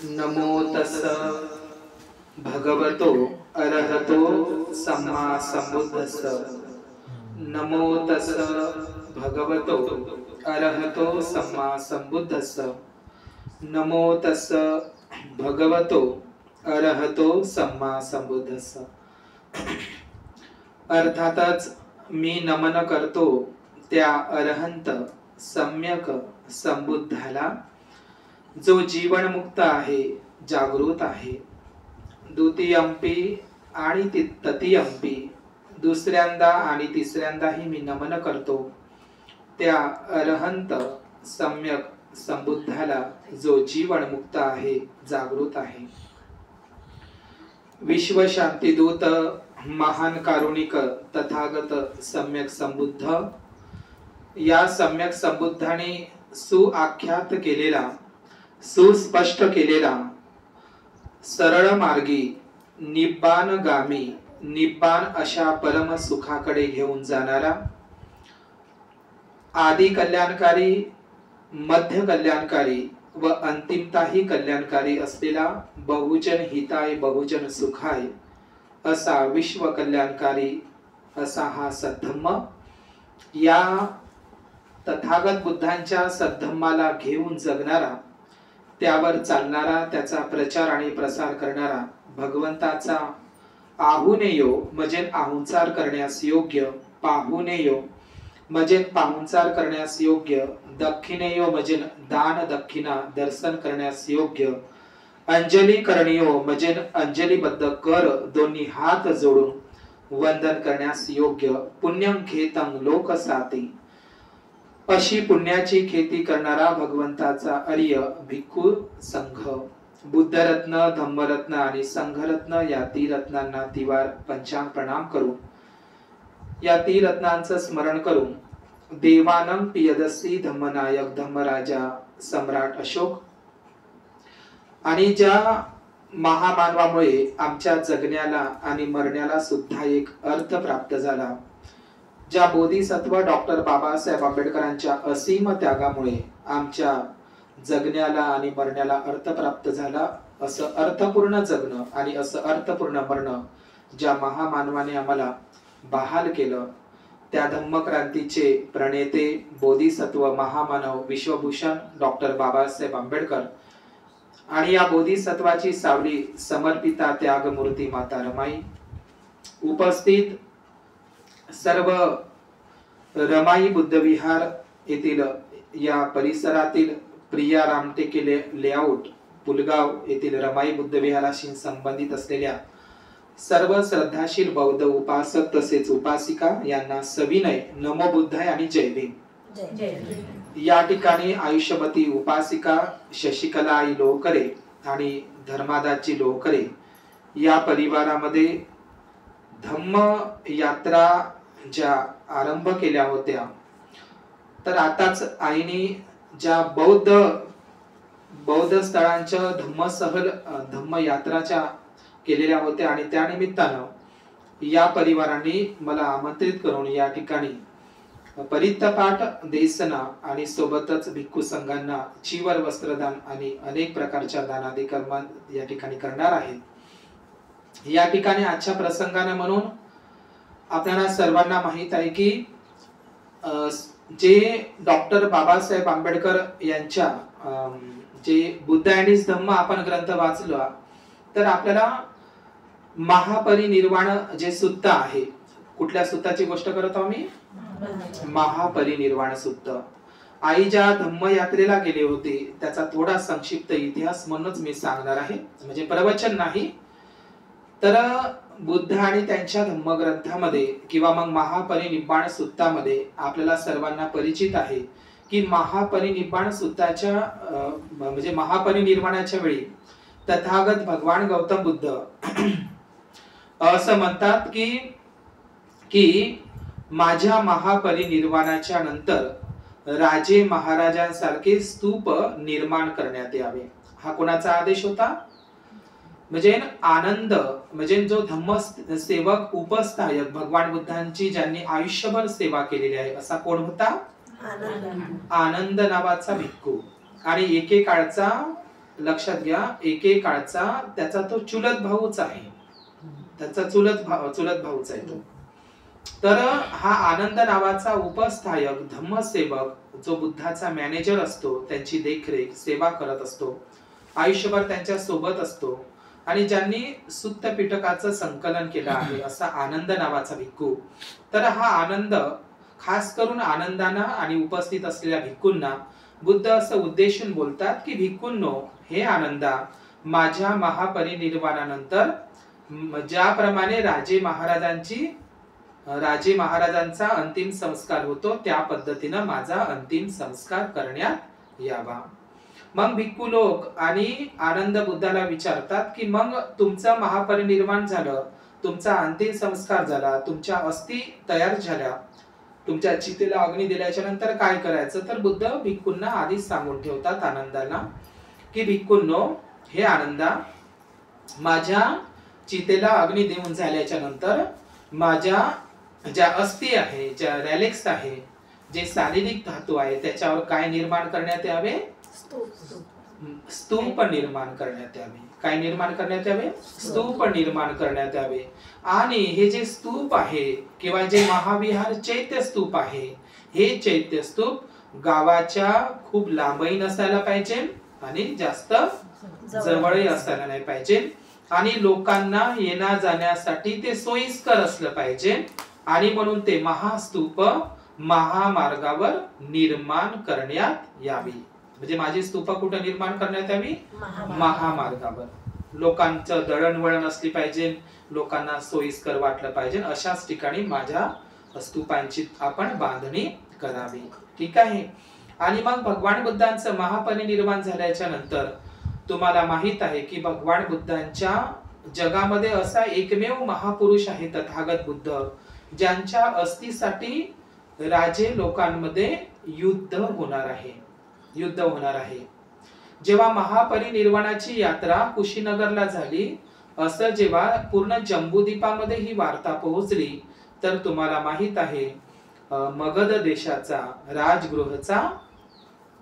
नमो तस् भगवतो अरहतो सम्मा सम्बुद्धस्स। नमो तस् भगवतो अरहतो सम्मा सम्बुद्धस्स। नमो तस् भगवतो अरहतो सम्मा सम्बुद्धस्स। अर्थातच मी नमन करतो त्या अरहंत सम्यक संबुद्धाला, जो जीवनमुक्त आहे, जागृत आहे। द्वितीयंपी आणि तृतीयंपी, दुसऱ्यांदा आणि तिसऱ्यांदाही मी नमन करतो त्या अरहंत सम्यक संबुद्धाला, जो जीवनमुक्त आहे, जागृत आहे। विश्व शांतिदूत महान कारुणिक तथागत सम्यक संबुद्ध, या सम्यक संबुद्धाने सुआख्यात केलेला, सुस्पष्ट केलेला, सरळ मार्गी निब्बाणगामी, निब्बाण अशा परम सुखाकडे घेऊन जाणारा, आदि कल्याणकारी, मध्य कल्याणकारी व अंतिमताही कल्याणकारी असलेला बहुजन हिताय बहुजन सुखाय असा विश्व कल्याणकारी असा हा सद्धम्म, या तथागत बुद्धांच्या सद्धम्माला घेऊन जगणारा, त्यावर चालणारा, त्याचा प्रचार आणि प्रसार करणारा, भगवंताचा आहुनेयो म्हणजे आहुंचार करण्यास योग्य, पाहुनेयो म्हणजे पाहुणचार करण्यास योग्य, दक्षिणेयो म्हणजे दान दक्षिणा दर्शन करण्यास योग्य, अंजली करणीयो म्हणजे अंजलीबद्ध कर दोन्ही हात जोडून वंदन करण्यास योग्य, पुण्यं खेतं लोकसाती अशी पुण्याची खेती करणारा भगवंताचा आर्य भिक्खू संघ, बुद्धरत्न, धम्मरत्न आणि संघरत्न या तिरत्नांना तिवार पंचांग प्रणाम करून, या तिरत्नांचं स्मरण करून, देवानं पियदसी धम्मनायक धम्मराजा सम्राट अशोक आणि ज्या महामानवामुळे आमच्या जगण्याला आणि मरण्याला सुद्धा एक अर्थ प्राप्त झाला, ज्या बोधिसत्व डॉक्टर बाबासाहेब आंबेडकरांच्या असीम त्यागामुळे आमच्या जगण्याला आणि मरण्याला अर्थ प्राप्त झाला, असं अर्थपूर्ण जगणं आणि असं अर्थपूर्ण मरणं ज्या महामानवाने आम्हाला बहाल केलं, त्या धम्मक्रांतीचे प्रणेते बोधिसत्व महामानव विश्वभूषण डॉक्टर बाबासाहेब आंबेडकर आणि या बोधिसत्वाची सावली समर्पिता त्यागमूर्ती माता रमाई, उपस्थित सर्व रमाई बुद्धविहार येथील या परिसरातील प्रिया रामटेके लेआउट पुलगाव येथील रमाई बुद्धविहाराशी संबंधित असलेल्या सर्व श्रद्धाशील बौद्ध उपासक तसेच उपासिका यांना सविनय नमो बुद्धाय आणि जय भीम। या ठिकाणी आयुष्यवती उपासिका शशिकला आई लोहकरे आणि धर्मादाची लोहकरे या परिवारामध्ये धम्म यात्रा ज्या आरंभ केल्या होत्या, तर आताच आईने ज्या बौद्ध स्थळांच्या धम्मसहल धम्म यात्राच्या केलेल्या होत्या आणि त्या निमित्तानं या परिवारांनी मला आमंत्रित करून या ठिकाणी परित्तपाठ देसना आणि सोबतच भिक्खू संघांना चीवर वस्त्रदान आणि अनेक प्रकारच्या दानादी कर्म या ठिकाणी करणार आहेत। या ठिकाणी आजच्या प्रसंगाने म्हणून आपल्याला सर्वांना माहित आहे की जे डॉक्टर बाबासाहेब आंबेडकर यांच्या जे बुद्ध अँड हिज धम्म आपण ग्रंथ वाचला, तर आपल्याला महापरिनिर्वाण जे सुत्त आहे, कुठल्या सुत्ताची गोष्ट करत आहोत मी? महापरिनिर्वाण सुत्त। आई ज्या धम्म यात्रेला गेले होते त्याचा थोडा संक्षिप्त इतिहास म्हणूनच मी सांगणार आहे, म्हणजे प्रवचन नाही, तर बुद्ध आणि त्यांच्या धम्मग्रंथामध्ये किंवा मग महापरिनिर्वाण सुत्तामध्ये आपल्याला सर्वांना परिचित आहे की महापरिनिर्वाण सुत्ताच्या म्हणजे महापरिनिर्वाणाच्या वेळी तथागत भगवान गौतम बुद्ध असं म्हणतात की माझ्या महापरिनिर्वाणाच्या नंतर राजे महाराजांसारखे स्तूप निर्माण करण्यात यावे। हा कोणाचा आदेश होता? म्हणजे आनंद म्हणजे जो धम्म सेवक उपस्थायक भगवान बुद्धांची ज्यांनी आयुष्यभर सेवा केलेली आहे असा कोण होता? आनंद नावाचा भिक्खू। आणि एकेकाळचा लक्षात घ्या, एकेकाळचा त्याचा तो चुलत भाऊच आहे, त्याचा चुलत भाऊच आहे तो. तर हा आनंद नावाचा उपस्थायक धम्मसेवक जो बुद्धाचा मॅनेजर असतो, त्यांची देखरेख सेवा करत असतो, आयुष्यभर त्यांच्या सोबत असतो, आणि ज्यांनी सुत्त पिटकाचं संकलन केलं आहे असा आनंद नावाचा भिक्खू. तर हा आनंद खास करून आनंदाना आणि उपस्थित असलेल्या भिक्खूंना बुद्ध असं उद्देशून बोलतात की भिक्खूंनो, हे आनंदा, माझ्या महापरिनिर्वाणानंतर ज्याप्रमाणे राजे महाराजांचा अंतिम संस्कार होतो त्या पद्धतीनं माझा अंतिम संस्कार करण्यात यावा. मग भिक्खू लोक आणि आनंद बुद्धाला विचारतात की मग तुमचं महापरिनिर्वाण झालं, तुमचा अंतिम संस्कार झाला, तुमच्या अस्थी तयार झाल्या, तुमच्या चितेला अग्नी दिल्याच्या नंतर काय करायचं. तर बुद्ध भिक्खूंना आधीच सांगून ठेवतात आनंदाला की भिक्खूंनो, हे आनंदा, माझ्या चितेला अग्नी देऊन झाल्याच्या नंतर माझ्या ज्या अस्थी आहे, ज्या रॅलेक्स आहे, जे शारीरिक धातू आहे, त्याच्यावर काय निर्माण करण्यात यावे, स्तूप निर्माण करण्यात यावे. काय निर्माण करण्यात यावे, स्तूप निर्माण करण्यात यावे. आणि हे जे स्तूप आहे किंवा जे महाविहार चैत्य स्तूप आहे, हे चैत्य स्तूप गावाच्या खूप लांबही नसायला पाहिजे आणि जास्त जवळही असायला नाही पाहिजे, आणि लोकांना येण्या जाण्यासाठी ते सोयीस्कर असलं पाहिजे. आणि म्हणून ते महास्तूप महामार्गावर निर्माण करण्यात यावी. म्हणजे माझी स्तूप कुठे निर्माण करण्यात यावी, महामार्गावर. लोकांचं दळणवळण असली पाहिजे, लोकांना सोयीस्कर वाटलं पाहिजे, अशाच ठिकाणी माझ्या स्तूपांची आपण बांधणी करावी. ठीक आहे. आणि मग भगवान बुद्धांचं महापरिनिर्वाण झाल्याच्या नंतर तुम्हाला माहित आहे की भगवान बुद्धांच्या जगामध्ये असा एकमेव महापुरुष आहे तथागत बुद्ध, ज्यांच्या अस्थीसाठी राजे लोकांमध्ये युद्ध होणार आहे. जेव्हा महापरिनिर्वाणाची यात्रा कुशीनगरला झाली, असं जेव्हा पूर्ण जम्बूद्वीपामध्ये ही वार्ता पोहोचली, तर तुम्हाला माहित आहे मगध देशाचा राजगृहचा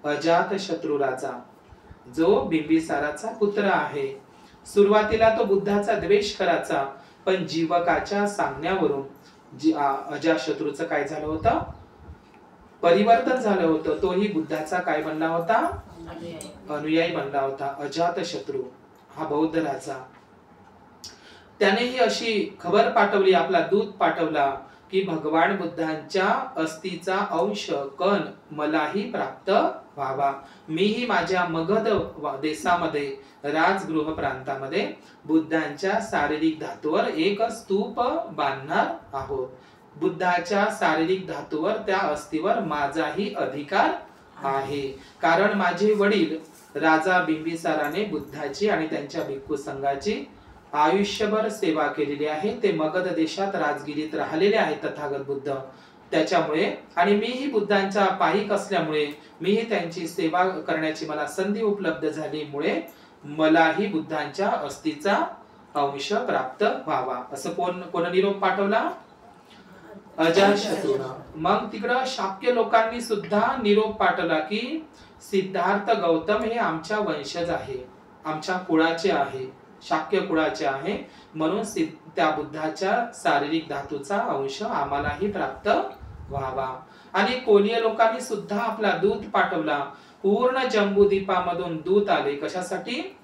अजातशत्रू राजा, जो बिंबिसाराचा पुत्र आहे, सुरुवातीला तो बुद्धाचा द्वेष करायचा, पण जीवकाच्या सांगण्यावरून अजातशत्रूचं काय झालं होतं, परिवर्तन झालं होतं. तोही बुद्धाचा काय बनला होता, अनुयायी बनला होता. अजातशत्रू हा बौद्ध राजा, त्यानेही अशी खबर पाठवली, आपला दूत पाठवला की भगवान बुद्धांच्या अस्थीचा अंश कण मलाही प्राप्त व्हावा. मीही माझ्या मगध देशामध्ये राजगृह प्रांतामध्ये बुद्धांच्या शारीरिक धातूवर एक स्तूप बांधणार आहोत. बुद्धाच्या शारीरिक धातूवर, त्या अस्थीवर माझाही अधिकार आहे, कारण माझे वडील राजा बिंबिसाराने बुद्धाची आणि त्यांच्या भिक्खू संघाची आयुष्यभर सेवा केलेली आहे. ते मगध देशात राजगिरीत राहिलेले आहेत तथागत बुद्ध. त्याच्यामुळे आणि मीही बुद्धांच्या पायिक असल्यामुळे मीही त्यांची सेवा करण्याची मला संधी उपलब्ध झाल्यामुळे मलाही बुद्धांच्या अस्थीचा अंश प्राप्त व्हावा. असं कोण निरोप पाठवला, अजातशत्रूनं. मग तिकडं शाक्य लोकांनी सुद्धा निरोप पाठवला की सिद्धार्थ गौतम हे आमच्या वंशज आहे, आमच्या कुळाचे आहे, शाक्य कुळाचे आहे, म्हणून त्या बुद्धाच्या शारीरिक धातूचा अंश आम्हालाही प्राप्त व्हावा. आणि कोलीय लोकांनी सुद्धा आपला दूत पाठवला. पूर्ण जम्बूद्वीपामधून दूत आले, कशासाठी,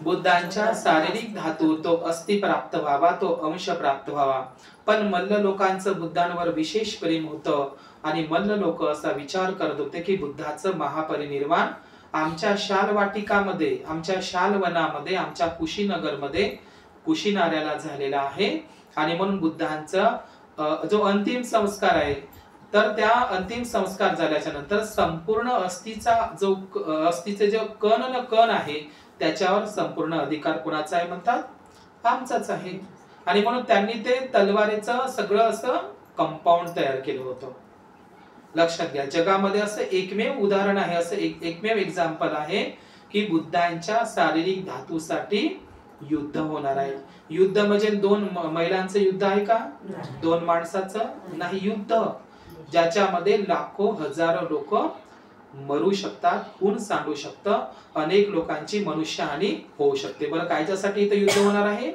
बुद्धांच्या शारीरिक धातू, तो अस्थि प्राप्त व्हावा, तो अंश प्राप्त व्हावा. पण मल्ल लोकांचं बुद्धांवर विशेष प्रेम होतं, आणि मल्ल लोक असा विचार करत होते की बुद्धाचं महापरिनिर्वाण आमच्या शालवाटिकामध्ये, आमच्या शालवनामध्ये, आमच्या कुशीनगरमध्ये कुशीनाऱ्याला झालेला आहे, आणि म्हणून बुद्धांचा जो अंतिम संस्कार आहे, तर त्या अंतिम संस्कार झाल्याच्या नंतर संपूर्ण अस्थीचे जो कण आहे त्याच्यावर संपूर्ण अधिकार कोणाचा आहे म्हणतात, आमचाच आहे. आणि म्हणून त्यांनी ते तलवारीचं सगळं असं कंपाऊंड तयार केलं होतं. लक्षात घ्या, जगामध्ये असं एकमेव उदाहरण आहे, असं एकमेव एक्झाम्पल आहे की बुद्धांच्या शारीरिक धातूसाठी युद्ध होणार आहे. युद्ध म्हणजे दोन महिलांचं युद्ध आहे का, दोन माणसाचं नाही, युद्ध ज्याच्यामध्ये लाखो हजारो लोक मरू शकतात, खून सांडू शकतं, अनेक लोकांची मनुष्यहानी होऊ शकते. बरं कायच्यासाठी इथं युद्ध होणार आहे?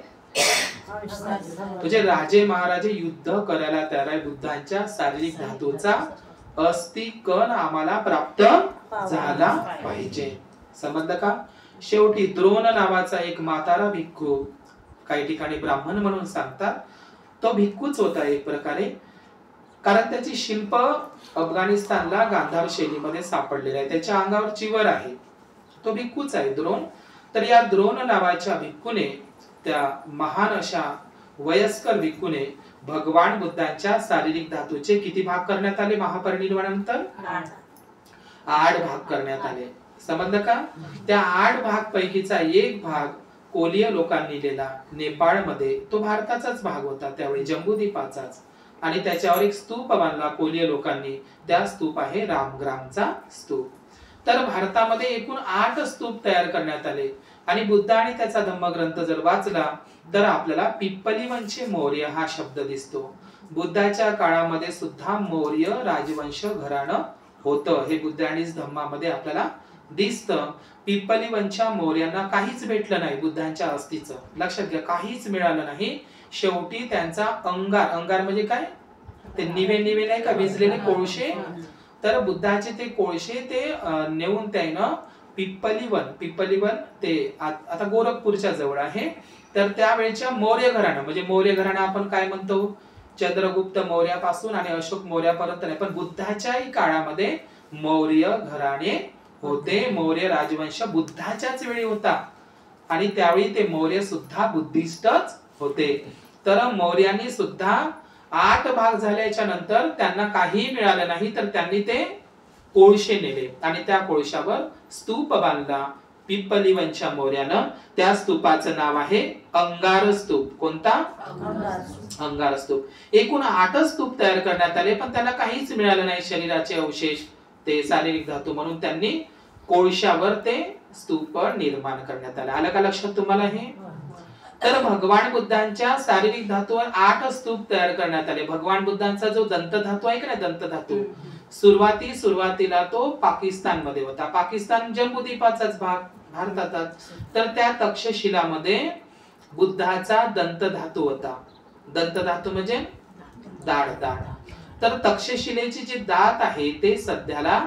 म्हणजे राजे महाराजे युद्ध करायला तयार आहे. बुद्धांच्या शारीरिक धातूचा अस्थि कण आम्हाला प्राप्त झाला पाहिजे. समजलं का? शेवटी द्रोण नावाचा एक म्हातारा भिक्खू, काही ठिकाणी ब्राह्मण म्हणून सांगतात, तो भिक्खूच होता एक प्रकारे, कारण त्याची शिल्प अफगाणिस्तानला गांधार शैलीमध्ये सापडलेले आहे. त्याच्या अंगावर चिवर आहे. तो भिक्खूच आहे द्रोण. तर या द्रोण नावाच्या भिक्खूने, त्या महान अशा वयस्कर भिक्खूने भगवान बुद्धांच्या शारीरिक धातूचे किती भाग करण्यात आले महापरिनिर्वाणानंतर? 8 भाग करण्यात आले. समजलं का? त्या 8 भाग पैकीचा एक भाग कोलीय लोकांनी लिहिला नेपाळमध्ये. तो भारताचाच भाग होता त्यावेळी, जम्बूद्वीपाचाच. आणि त्याच्यावर एक स्तूप बांधला कोलीय लोकांनी. त्या स्तूप आहे रामग्रामचा स्तूप. तर भारतामध्ये एकूण 8 स्तूप तयार करण्यात आले. आणि बुद्ध आणि त्याचा धम्मग्रंथ जर वाचला तर आपल्याला पिप्पलीवंशी मौर्य हा शब्द दिसतो. बुद्धाच्या काळामध्ये सुद्धा मौर्य राजवंश घराणं होतं. हे बुद्ध आणि धम्मामध्ये आपल्याला दिसतं. पिप्पलीवंशा मौर्यांना काहीच भेटलं नाही बुद्धांच्या अस्थिचं. लक्षात घ्या, काहीच मिळालं नाही. शेवटी त्यांचा अंगार, अंगार म्हणजे काय? ते निवे निवे नाही का, विजलेले कोळशे. तर बुद्धाचे ते कोळशे ते नेऊन त्यानं पिप्पलीवन ते आता गोरखपूरच्या जवळ आहे. तर त्यावेळेच्या मौर्य घराणं, म्हणजे मौर्य घराणं आपण काय म्हणतो? चंद्रगुप्त मौर्यापासून आणि अशोक मौर्यापर्यंत नाही, पण बुद्धाच्याही काळामध्ये मौर्य घराणे होते. मौर्य राजवंश बुद्धाच्याच वेळी होता आणि त्यावेळी ते मौर्य सुद्धा बुद्धिस्टच होते. तर मौर्यांनी सुद्धा 8 भाग झाल्याच्या नंतर त्यांना काही मिळालं नाही, तर त्यांनी ते कोळशे नेले आणि त्या कोळशावर स्तूप बांधला पिप्पलीवंशा मौर्यानं. त्या स्तूपाचं नाव आहे अंगार स्तूप. कोणता? अंगार स्तूप. एकूण 8 स्तूप तयार करण्यात आले, पण त्यांना काहीच मिळालं नाही शरीराचे अवशेष, ते शारीरिक धातू, म्हणून त्यांनी कोळशावर ते स्तूप निर्माण करण्यात आले. आलं का लक्षात तुम्हाला हे? तर भगवान बुद्धांच्या शारीरिक धातूवर 8 स्तूप तयार करण्यात आले. भगवान बुद्धांचा जो दंत धातू आहे का नाही, दंत धातू, सुरुवातीला तो पाकिस्तान मध्ये होता. पाकिस्तान जम्बूद्वीपाचाच भाग, भारताचाच. तर त्या तक्षशिलामध्ये बुद्धाचा दंत धातू होता. दंत धातू म्हणजे दाढ. तर तक्षशिलेचे जे दात आहे ते सध्याला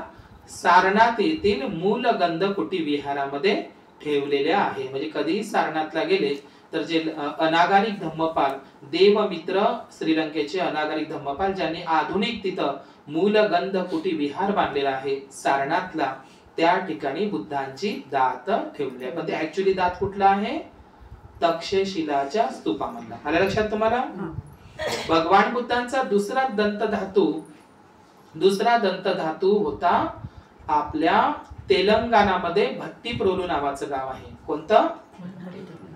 सारनाथ येथील मूलगंधकुटी विहारामध्ये ठेवलेले आहे. म्हणजे कधी सारनाथला गेले तर जे अनागारिक धम्मपाल, देवमित्र श्रीलंकेचे अनागारिक धम्मपाल, ज्यांनी आधुनिक तिथं मूलगंधकुटी विहार बांधलेला आहे सारनाथला, त्या ठिकाणी बुद्धांची दात ठेवली आहे. पण ते ऍक्च्युअली दात कुठला आहे? तक्षशिलाच्या स्तूपामधला. आलं लक्षात तुम्हाला? भगवान बुद्धांचा दुसरा दंत धातू होता आपल्या तेलंगणामध्ये भट्टीप्रोलू नावाचं गाव आहे. कोणतं?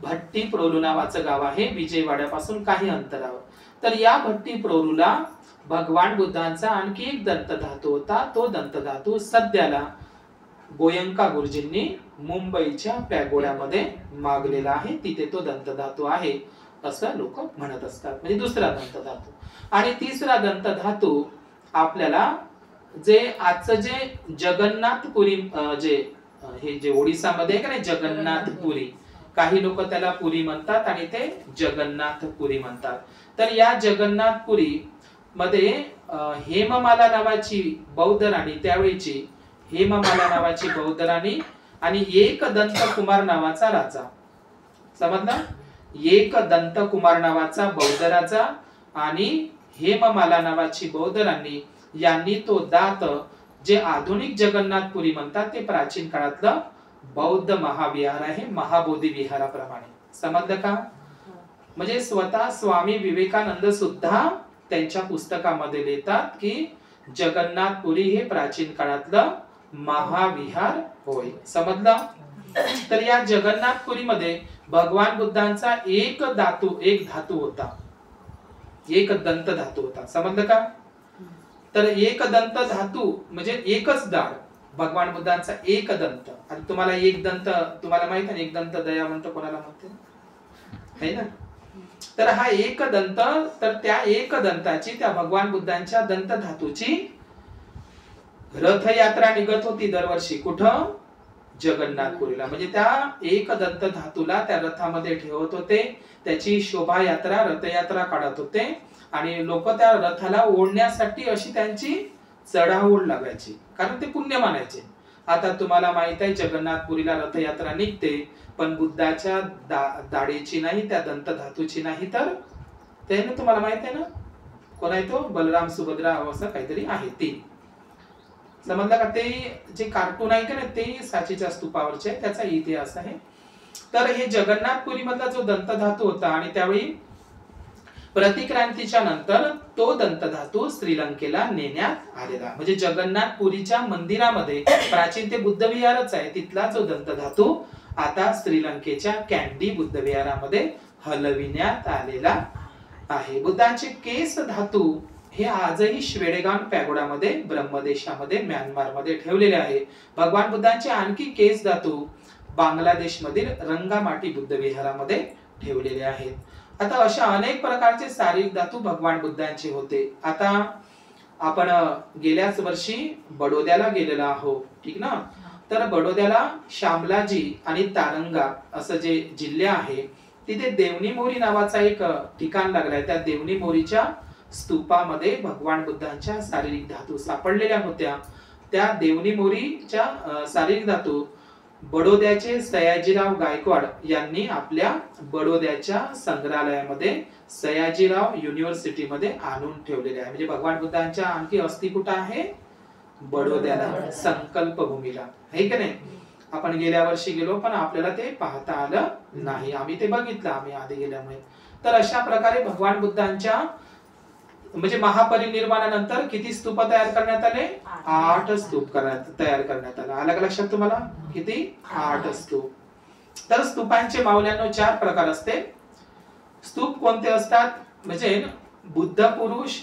भट्टीप्रोलू नावाचं गाव आहे, विजयवाड्यापासून काही अंतरावर. तर या भट्टीप्रोलूला भगवान बुद्धांचा आणखी एक दंत धातू होता. तो दंत धातू सध्याला गोयंका गुरुजींनी मुंबईच्या पॅगोड्यामध्ये मागलेला आहे. तिथे तो दंत धातू आहे असं लोक म्हणत असतात. म्हणजे दुसरा दंत धातू. आणि तिसरा दंत धातू आपल्याला जे आजचं जे जगन्नाथपुरी, जे ओडिसामध्ये आहे का नाही, जगन्नाथपुरी, काही लोक त्याला पुरी म्हणतात आणि ते जगन्नाथपुरी म्हणतात. तर या जगन्नाथपुरी मध्ये हेममाला नावाची बौद्ध राणी, त्यावेळीची हेममाला नावाची बौद्ध राणी आणि एक दंत कुमार नावाचा राजा. समजलं? एक दंत कुमार नावाचा बौद्ध राजा आणि हेममाला नावाची बौद्ध राणी यांनी तो दात, जे आधुनिक जगन्नाथपुरी म्हणतात, ते प्राचीन काळातलं बौद्ध महाविहार आहे, महाबोधी विहाराप्रमाणे. समजलं का? म्हणजे स्वतः स्वामी विवेकानंद सुद्धा त्यांच्या पुस्तकामध्ये लिहितात की जगन्नाथपुरी हे प्राचीन काळातलं महाविहार होय. समजलं? तर या जगन्नाथपुरीमध्ये भगवान बुद्धांचा एक धातू होता, एक दंत धातू होता. समजलं का? तर एक दंत धातू म्हणजे एकच दाढ, भगवान बुद्धांचा एक दंत. आणि तुम्हाला एक दंत, तुम्हाला माहित आहे एक दंत दयावंत कोणाला म्हणते, है ना? तर हा एक दंत, तर त्या एक दंताची, त्या भगवान बुद्धांच्या दंत धातूची रथयात्रा निघत होती दरवर्षी कुठं? जगन्नाथपुरीला. म्हणजे त्या एक दंत धातूला त्या रथामध्ये ठेवत होते, त्याची शोभायात्रा रथयात्रा काढत होते आणि लोक त्या रथाला ओढण्यासाठी अशी त्यांची चढाओढ लागायची, कारण ते पुण्य मानायचे. आता तुम्हाला माहित आहे जगन्नाथपुरीला रथयात्रा निघते, पण बुद्धाच्या दाढीची नाही, त्या दंत धातूची नाही, तर ते तुम्हाला माहित आहे ना कोण आहे तो? बलराम सुभद्रा असं काहीतरी आहे ते. समजलं का? ते जे कार्टून आहे का ना ते साचीच्या स्तूपावरचे, त्याचा इतिहास आहे. तर हे जगन्नाथपुरी मधला जो दंतधातू होता आणि त्यावेळी प्रतिक्रांतीच्या नंतर तो दंतधातू श्रीलंकेला नेण्यात आलेला. म्हणजे जगन्नाथपुरीच्या मंदिरामध्ये प्राचीन ते बुद्ध विहारच आहे, तिथला जो दंतधातू आता श्रीलंकेच्या कॅन्डी बुद्ध विहारामध्ये हलविण्यात आलेला आहे. बुद्धांचे केस धातू हे आजही श्वेडेगान पॅगोडामध्ये ब्रह्मदेशामध्ये म्यानमारमध्ये ठेवलेले आहे. भगवान बुद्धांचे आणखी केस धातू बांगलादेश मधील रंगामाटी बुद्ध विहारामध्ये ठेवलेले आहेत. आता अशा अनेक प्रकारचे शारीरिक धातू भगवान बुद्धांचे होते. आता आपण गेल्याच वर्षी बडोद्याला गेलेलो आहोत, ठीक ना? तर बडोद्याला शामलाजी आणि तारंगा असं जे जिल्हे आहे तिथे देवनी मोरी नावाचा एक ठिकाण लागलाय. त्या देवनी मोरीच्या स्तूपामध्ये भगवान बुद्धांच्या शारीरिक धातू सापडलेल्या होत्या. त्या देवनी मोरीच्या शारीरिक धातू बडोद्याचे सयाजीराव गायकवाड यांनी आपल्या बडोद्याच्या संग्रहालयामध्ये सयाजीराव युनिव्हर्सिटीमध्ये आणून ठेवलेले आहे. म्हणजे भगवान बुद्धांच्या आणखी अस्थि कुठे आहे? बडोद्याला, संकल्प भूमीला, आहे की नाही? आपण गेल्या वर्षी गेलो पण आपल्याला ते पाहता आलं नाही, आम्ही ते बघितलं आम्ही आधी गेल्यामुळे. तर अशा प्रकारे भगवान बुद्धांच्या म्हणजे महापरिनिर्वाणानंतर किती स्तूप तयार करण्यात आले? 8 स्तूप तयार करण्यात आले. आलं का लक्षात तुम्हाला? किती? 8 स्तूप. तर स्तूपांचे माऊल्यांनो 4 प्रकार असते. स्तूप कोणते असतात? म्हणजे बुद्ध पुरुष,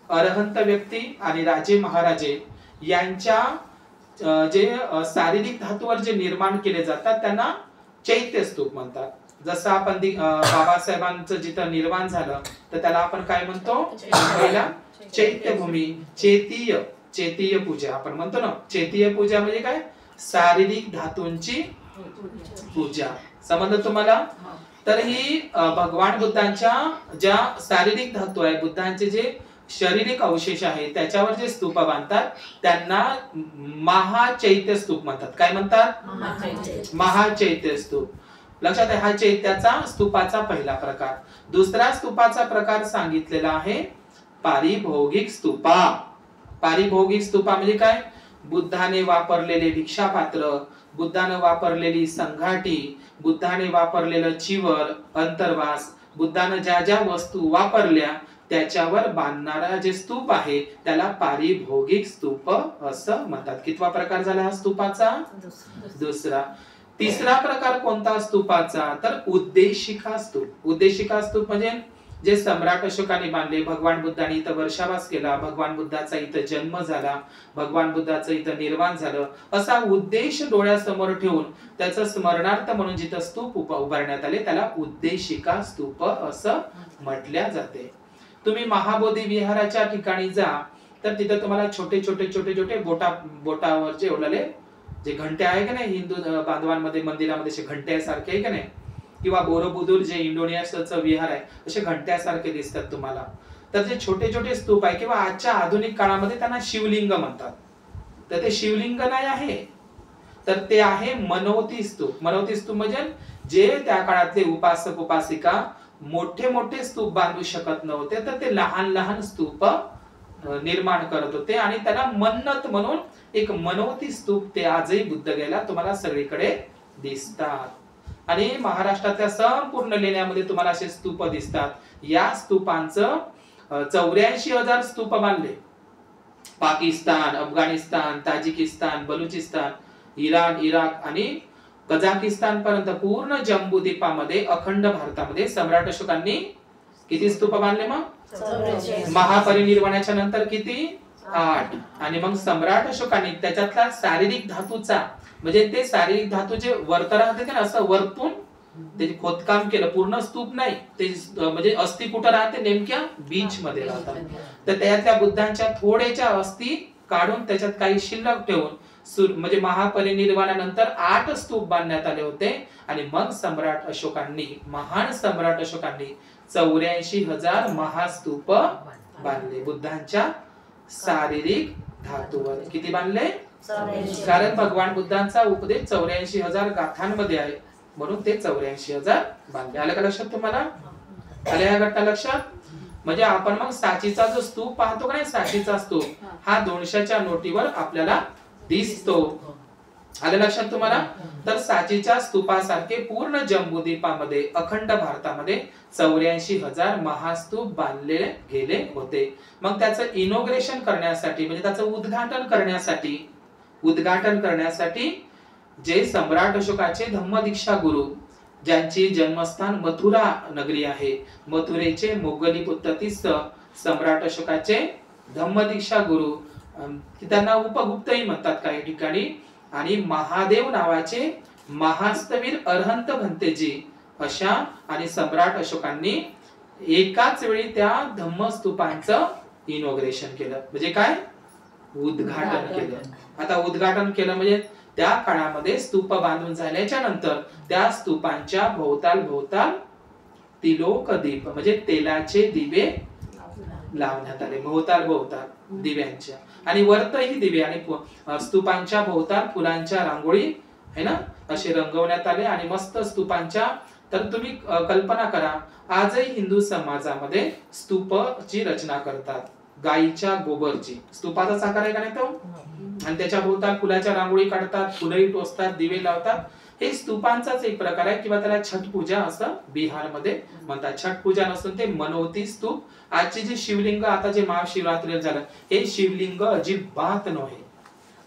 अरहंत व्यक्ती आणि राजे महाराजे यांच्या जे शारीरिक धातूवर जे निर्माण केले जातात त्यांना चैत्य स्तूप म्हणतात. जसं आपण बाबासाहेबांचं जिथं निर्माण झालं तर त्याला आपण काय म्हणतो? पहिला चैत्यभूमी, चेतीय पूजा आपण म्हणतो ना. चेतीय पूजा म्हणजे काय? शारीरिक धातूंची पूजा. समजलं तुम्हाला? तर ही भगवान बुद्धांच्या ज्या शारीरिक धातू आहे, बुद्धांचे जे शारीरिक अवशेष आहे त्याच्यावर जे स्तूप बांधतात त्यांना महाचैत्य स्तूप म्हणतात. काय म्हणतात? महाचैत्य स्तूप. लक्षात आहे? हा चैत्याचा स्तूपाचा पहिला प्रकार. दुसरा स्तूपाचा प्रकार सांगितलेला आहे पारिभौगिक स्तूपा. पारिभौगिक स्तूपा म्हणजे काय? बुद्धाने वापरलेले भिक्षापात्र, बुद्धाने वापरलेली संघाटी, बुद्धाने वापरलेलं चिवर, अंतर्वास, बुद्धाने ज्या ज्या वस्तू वापरल्या त्याच्यावर बांधणारा जे स्तूप आहे त्याला पारिभौगिक स्तूप असं म्हणतात. कितवा प्रकार झाला हा स्तूपाचा? दुसरा. तिसरा प्रकार कोणता स्तूपाचा? तर उद्देशिका स्तूप. उद्देशिका स्तूप म्हणजे जे सम्राट अशोकाने बांधले. भगवान बुद्धांनी इथं वर्षावास केला, भगवान बुद्धाचा इथं जन्म झाला, भगवान बुद्धाचं इथं निर्माण झालं, असा उद्देश डोळ्यासमोर ठेवून त्याचं स्मरणार्थ म्हणून जिथं स्तूप उभारण्यात आले त्याला उद्देशिका स्तूप असं म्हटल्या जाते. तुम्ही महाबोधी विहाराच्या ठिकाणी जा तर तिथं तुम्हाला छोटे छोटे छोटे छोटे बोटावरचे ओढलेले जे घंटे आहे का नाही, हिंदू बांधवांमध्ये मंदिरामध्ये घंट्यासारखे आहे का नाही, किंवा बोरोबुदूर जे इंडोनेशियाचं विहार आहे असे घंट्यासारखे दिसतात तुम्हाला. तर जे छोटे छोटे स्तूप आहे किंवा आजच्या आधुनिक काळामध्ये त्यांना शिवलिंग म्हणतात. तर ते शिवलिंग नाही आहे, तर ते आहे मनोती स्तूप. मनोती स्तूप म्हणजे जे त्या काळातले उपासक उपासिका मोठे मोठे स्तूप बांधू शकत नव्हते तर ते लहान लहान स्तूप निर्माण करत होते आणि त्याला मन्नत म्हणून एक मनोती स्तूप ते आजही बुद्धगयेला तुम्हाला सगळीकडे दिसतात. आणि महाराष्ट्रातल्या संपूर्ण लेण्यामध्ये तुम्हाला असे स्तूप दिसतात. या स्तूपांचं 84,000 स्तूप बांधले. Pakistan, Afghanistan, Tajikistan, Balochistan, Iran, Iraq आणि कझाकिस्तान पर्यंत पूर्ण जम्बूद्वीपामध्ये अखंड भारतामध्ये सम्राट अशोकांनी किती स्तूप बांधले? मग महापरिनिर्वाणाच्या नंतर किती? 8. आणि मग सम्राट अशोकांनी त्याच्यातला शारीरिक धातूचा म्हणजे ते शारीरिक धातू जे वरत राहते ना असं वरतून त्याचे खोदकाम केलं. पूर्ण स्तूप नाही, ते म्हणजे अस्थि कुठं राहते? नेमक्या बीच मध्ये राहतात. तर त्यातल्या बुद्धांच्या थोड्याच्या अस्थि काढून त्याच्यात काही शिल्लक ठेवून म्हणजे महापरिनिर्वाणानंतर 8 स्तूप बांधण्यात आले होते आणि मग सम्राट अशोकांनी, महान सम्राट अशोकांनी 84,000 महास्तूप बांधले बुद्धांच्या शारीरिक धातूवर. किती बांधले? कारण भगवान बुद्धांचा उपदेश 84,000 गाथांमध्ये आहे म्हणून ते 84,000 बांधले. आलं का लक्षात तुम्हाला? आल्या या घटना लक्षात? म्हणजे आपण मग सांचीचा जो स्तूप पाहतो का नाही, सांचीचा स्तूप हा 200च्या नोटीवर आपल्याला दिसतो. आलं लक्षात तुम्हाला? तर सांचीच्या स्तूपासारखे पूर्ण जम्बूद्वीपामध्ये, अखंड भारतामध्ये 84,000 महास्तूप बांधले गेले होते. मग त्याचं इनॉग्रेशन करण्यासाठी म्हणजे त्याचं उद्घाटन करण्यासाठी जे सम्राट अशोकाचे धम्मदीक्षा गुरु, ज्यांची जन्मस्थान मथुरा नगरी आहे, मथुरेचे मोगली पुत्रतीस सम्राट अशोकाचे धम्मदीक्षा गुरु, त्यांना उपगुप्तही म्हणतात काही ठिकाणी, आणि महादेव नावाचे महास्तवीर अरहंत भंतेजी अशा आणि सम्राट अशोकांनी एकाच वेळी त्या धम्मस्तूपांचं इनॉग्रेशन केलं. म्हणजे काय? उद्घाटन केलं. आता उद्घाटन केलं म्हणजे त्या काळामध्ये स्तूप बांधून झाल्याच्या नंतर त्या स्तूपांच्या भोवताल तिलोक दीप म्हणजे तेलाचे दिवे लावण्यात आले. भोवताल दिव्यांच्या आणि वरतही दिवे आणि स्तूपांच्या भोवताल फुलांच्या रांगोळी है ना असे रंगवण्यात आले आणि मस्त स्तूपांच्या. तर तुम्ही कल्पना करा, आजही हिंदू समाजामध्ये स्तूपची रचना करतात. गायीच्या गोबरची स्तूपाचा आकार आहे का नाही तो, आणि त्याच्या भोवताल फुलाच्या रांगोळी काढतात, फुलही टोचतात, दिवे लावतात. हे स्तूपांचाच एक प्रकार आहे किंवा त्याला छठ पूजा असं बिहारमध्ये म्हणतात. छठ पूजा नसून ते मनोती स्तूप. आजचे जे शिवलिंग आता जे महाशिवरात्री झालं हे शिवलिंग अजिबात नव्हे,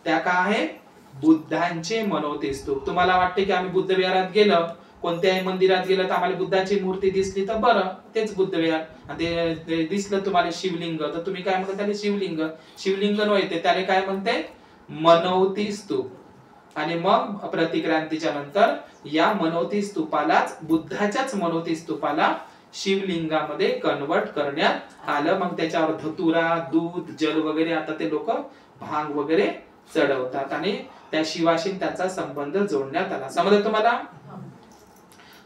त्या काय आहे? बुद्धांचे मनोती स्तूप. तुम्हाला वाटते की आम्ही बुद्ध विहारात गेलो, कोणत्याही मंदिरात गेलं तर आम्हाला बुद्धाची मूर्ती दिसली तर बरं तेच बुद्ध विहार, आणि ते दिसलं तुम्हाला शिवलिंग तर तुम्ही काय म्हणता त्याला शिवलिंग. शिवलिंग नव्हे, त्याला काय म्हणते? मनोती स्तूप. आणि मग प्रतिक्रांतीच्या नंतर या मनोती स्तूपालाच, बुद्धाच्याच मनोती स्तूपाला शिवलिंगामध्ये कन्वर्ट करण्यात आलं. मग त्याच्यावर धतुरा, दूध, जल वगैरे, आता ते लोक भांग वगैरे चढवतात आणि त्या शिवाशी त्याचा संबंध जोडण्यात आला. समजलं तुम्हाला?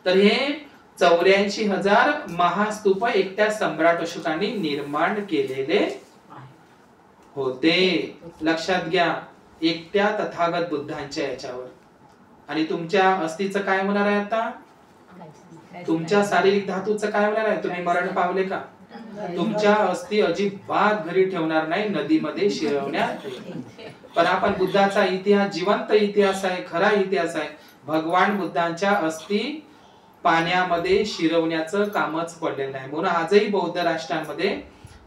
तर हे 84,000 महास्तूप एकट्या सम्राट अशोकांनी निर्माण केलेले होते. लक्षात घ्या, एकट्या तथागत बुद्धांच्या याच्यावर. आणि तुमच्या अस्थिचं काय होणार आहे आता? तुमच्या शारीरिक धातूचं काय होणार आहे? तुम्ही मरण पावले का? तुमच्या अस्थि अजिबात घरी ठेवणार नाही, नदीमध्ये शिरवण्यात. पण आपण बुद्धाचा इतिहास जिवंत इतिहास आहे, खरा इतिहास आहे. भगवान बुद्धांच्या अस्थि पाण्यामध्ये शिरवण्याचं कामच पडलेलं नाही. म्हणून आजही बौद्ध राष्ट्रांमध्ये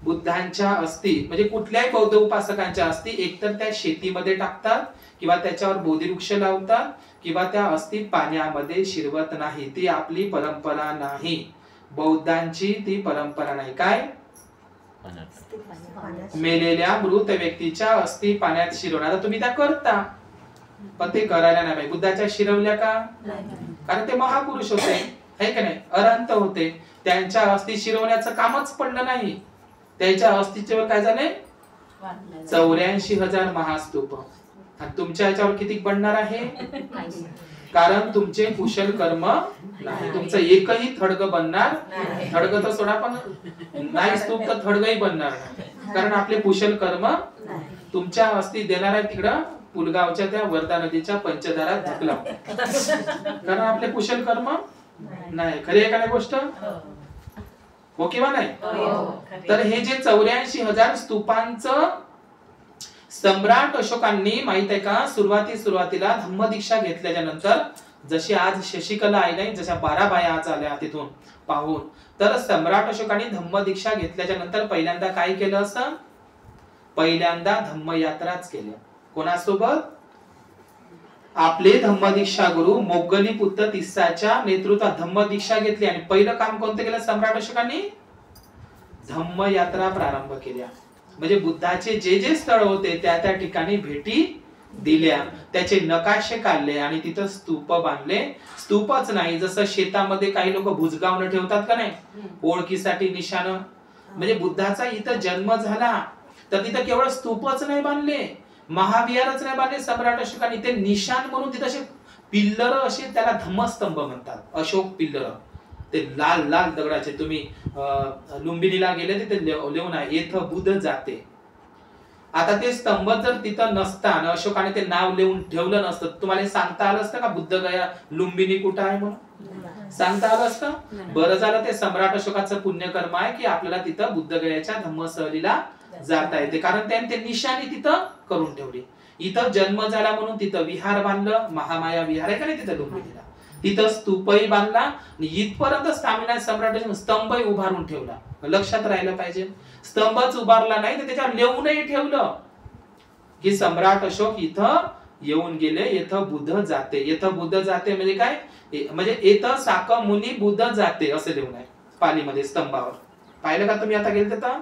बुद्धांच्या अस्थि म्हणजे कुठल्याही बौद्ध उपासकांच्या अस्थि एकतर त्या शेतीमध्ये टाकतात किंवा त्याच्यावर बोधिवृक्ष लावतात किंवा त्या अस्थि पाण्यामध्ये शिरवत नाही. ती आपली परंपरा नाही, बौद्धांची ती परंपरा नाही. काय? मेलेल्या मृत व्यक्तीच्या अस्थि पाण्यात शिरवणार तुम्ही त्या करता, पण ते करायला नाही. बुद्धाच्या शिरवल्या का? कारण ते महापुरुष होते, है का नाही? अरहंत होते. त्यांच्या अस्थि शिरवण्याचं कामच पडलं नाही. त्याच्या अस्थितेवर काय झाले? 84,000 महास्तूप. आणि तुमच्या याच्यावर किती बनणार आहे? कारण तुमचे कुशल कर्म नाही. तुमचं एकही थडग बनणार, थडग तर सोडा, पण नाही स्तूप तर थडगही बनणार नाही. कारण आपले कुशल कर्म तुमच्या अस्थि देणार आहे तिकडं पुलगावच्या त्या वर्धा नदीच्या पंचधारात धकला. कारण आपले कुशल कर्म नाही. खरी आहे का नाही गोष्ट? हो किंवा नाही? तर हे जे 84,000 स्तूपांचं सम्राट अशोकांनी माहित आहे का, सुरुवातीला धम्मदीक्षा घेतल्याच्या नंतर, जशी आज शशिकला आई नाही, जशा 12 बाया आज आल्या तिथून पाहून, तर सम्राट अशोकांनी धम्मदीक्षा घेतल्याच्या नंतर पहिल्यांदा काय केलं? असं पहिल्यांदा धम्मयात्राच केल्या. कोणासोबत? आपले धम्मदीक्षा गुरु मोगली पुत्र तिस्साच्या नेतृत्वात धम्मदीक्षा घेतली. आणि पहिलं काम कोणतं केलं सम्राट अशोकांनी? धम्मयात्रा प्रारंभ केल्या. म्हणजे बुद्धाचे जे जे स्थळ होते त्या त्या ठिकाणी भेटी दिल्या, त्याचे नकाशे काढले आणि तिथं स्तूप बांधले. स्तूपच नाही, जसं शेतामध्ये काही लोक भुजगावणं ठेवतात का नाही, ओळखीसाठी निशाण. म्हणजे बुद्धाचा इथं जन्म झाला तर तिथं केवळ स्तूपच नाही बांधले, महाविहारच नाही बांधले सम्राट अशोकाने, ते निशाण म्हणून तिथं असे पिल्लर, असे त्याला धम्मस्तंभ म्हणतात, अशोक पिल्लर, ते लाल लाल दगडाचे. तुम्ही लुंबिनीला गेले तिथे लिहून आहे, येथं बुध जाते. आता ते स्तंभ जर तिथं नसता आणि अशोकाने ते नाव लिहून ठेवलं नसतं, तुम्हाला सांगता आलं असतं का बुद्धगया लुंबिनी कुठं आहे म्हणून? सांगता आलं असतं? बरं झालं ते सम्राट अशोकाचं पुण्यकर्म आहे की आपल्याला तिथं बुद्धगयाच्या धम्मसहलीला जाता येते, कारण त्याने ते निशाणी तिथं करून ठेवली. इथं जन्म झाला म्हणून तिथं विहार बांधलं, महामाया विहार आहे का नाही तिथं लुंबिनीला, तिथं स्तूपही बांधला आणि इथपर्यंत स्थानिक सम्राटाने स्तंभही उभारून ठेवला. लक्षात राहिलं पाहिजे, स्तंभच उभारला नाही तर त्याच्यावर लिहूनही ठेवलं की सम्राट अशोक इथं येऊन गेले, येथं बुध जाते. येथं बुध जाते म्हणजे काय? म्हणजे येथं साक मुनी बुध जाते असं लिहून आहे पालीमध्ये स्तंभावर. पाहिलं का तुम्ही आता गेले तर?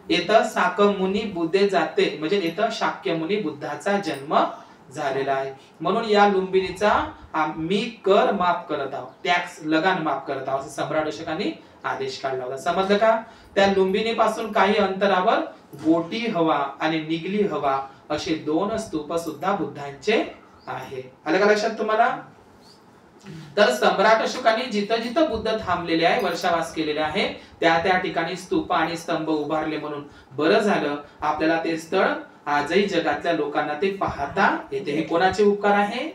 येथं साक मुनी बुद्धे जाते म्हणजे येथं शाक्य मुनी बुद्धाचा जन्म झालेला आहे. म्हणून या लुंबिनीचा मी कर माफ करत आहोत, टॅक्स लगान माफ करत आहोत असं सम्राट अशोकाने आदेश काढला होता. समजलं का? त्या लुंबिनी पासून काही अंतरावर गोटी हवा आणि निगली हवा असे 2 स्तूप सुद्धा बुद्धांचे आहे. आलं का लक्षात तुम्हाला? तर सम्राट अशोकाने जिथं जिथं बुद्ध थांबलेले आहे, वर्षावास केलेले आहे, त्या त्या ठिकाणी स्तूप आणि स्तंभ उभारले. म्हणून बरं झालं आपल्याला ते स्थळ आजही जगातल्या लोकांना ते पाहता येते. हे कोणाचे उपकार आहे?